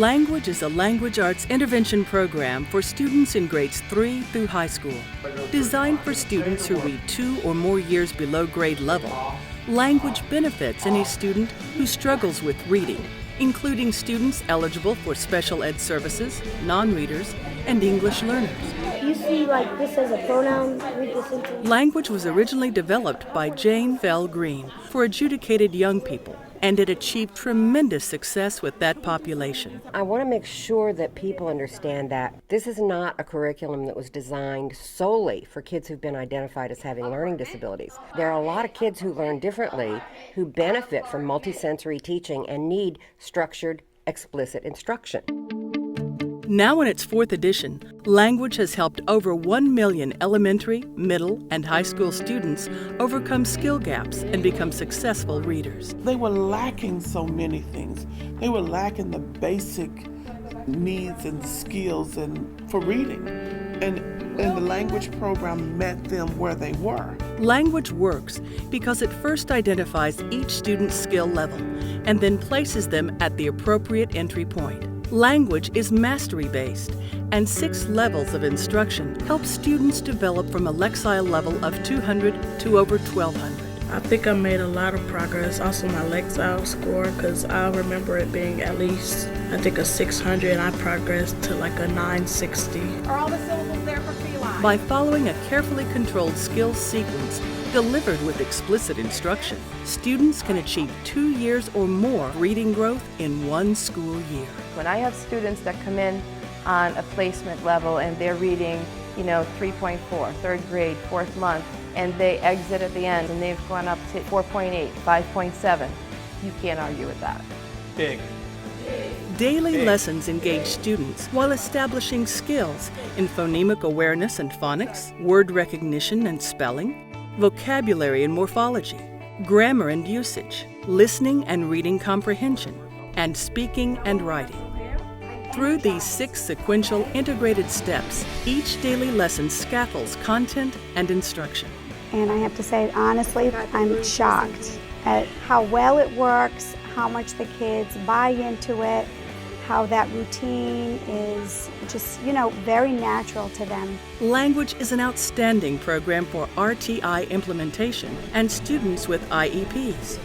Language is a language arts intervention program for students in grades 3 through high school. Designed for students who read 2 or more years below grade level, language benefits any student who struggles with reading, including students eligible for special ed services, non-readers, and English learners. You see like this as a pronoun, read this into. Language was originally developed by Jane Fell Green for adjudicated young people, and it achieved tremendous success with that population. I want to make sure that people understand that this is not a curriculum that was designed solely for kids who've been identified as having learning disabilities. There are a lot of kids who learn differently who benefit from multisensory teaching and need structured, explicit instruction. Now in its 4th edition, Language has helped over 1 million elementary, middle, and high school students overcome skill gaps and become successful readers. They were lacking so many things. They were lacking the basic needs and skills for reading. And the language program met them where they were. Language works because it first identifies each student's skill level and then places them at the appropriate entry point. Language is mastery-based, and 6 levels of instruction help students develop from a Lexile level of 200 to over 1,200. I think I made a lot of progress. Also my Lexile score, because I remember it being at least, I think, a 600, and I progressed to like a 960. Are all the syllables there for feline? By following a carefully controlled skills sequence delivered with explicit instruction, students can achieve 2 years or more reading growth in 1 school year. When I have students that come in on a placement level and they're reading, 3.4, 3rd grade, 4th month, and they exit at the end and they've gone up to 4.8, 5.7, you can't argue with that. Big. Daily lessons engage students while establishing skills in phonemic awareness and phonics, word recognition and spelling, vocabulary and morphology, grammar and usage, listening and reading comprehension, and speaking and writing. Through these 6 sequential integrated steps, each daily lesson scaffolds content and instruction. And I have to say, honestly, I'm shocked at how well it works, how much the kids buy into it, how that routine is just, very natural to them. Language is an outstanding program for RTI implementation and students with IEPs.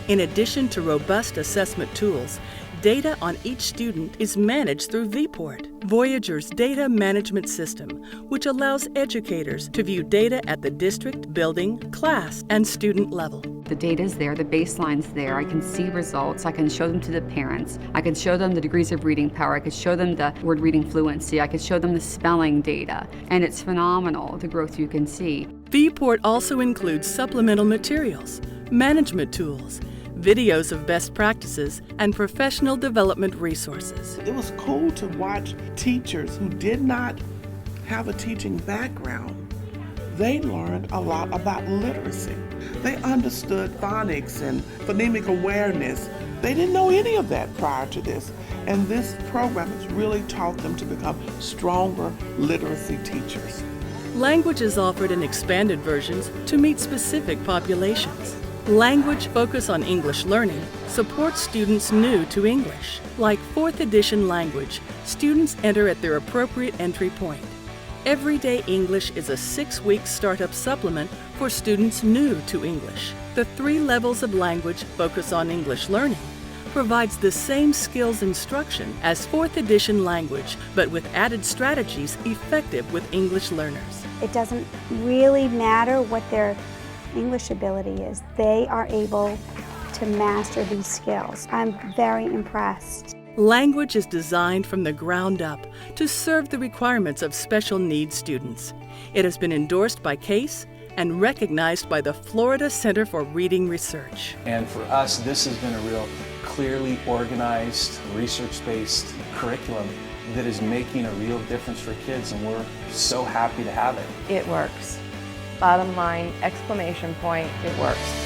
In addition to robust assessment tools, data on each student is managed through Vport, Voyager's data management system, which allows educators to view data at the district, building, class, and student level. The data's there, the baseline's there, I can see results, I can show them to the parents, I can show them the degrees of reading power, I could show them the word reading fluency, I could show them the spelling data, and it's phenomenal, the growth you can see. Vport also includes supplemental materials, management tools, videos of best practices, and professional development resources. It was cool to watch teachers who did not have a teaching background. They learned a lot about literacy. They understood phonics and phonemic awareness. They didn't know any of that prior to this. And this program has really taught them to become stronger literacy teachers. Language is offered in expanded versions to meet specific populations. Language Focus on English Learning supports students new to English. Like 4th edition Language, students enter at their appropriate entry point. Everyday English is a 6-week startup supplement for students new to English. The 3 levels of Language Focus on English Learning provides the same skills instruction as 4th edition Language, but with added strategies effective with English learners. It doesn't really matter what their English ability is. They are able to master these skills. I'm very impressed. Language is designed from the ground up to serve the requirements of special needs students. It has been endorsed by CASE and recognized by the Florida Center for Reading Research. And for us, this has been a real clearly organized, research-based curriculum that is making a real difference for kids, and we're so happy to have it. It works. Bottom line, exclamation point, it works.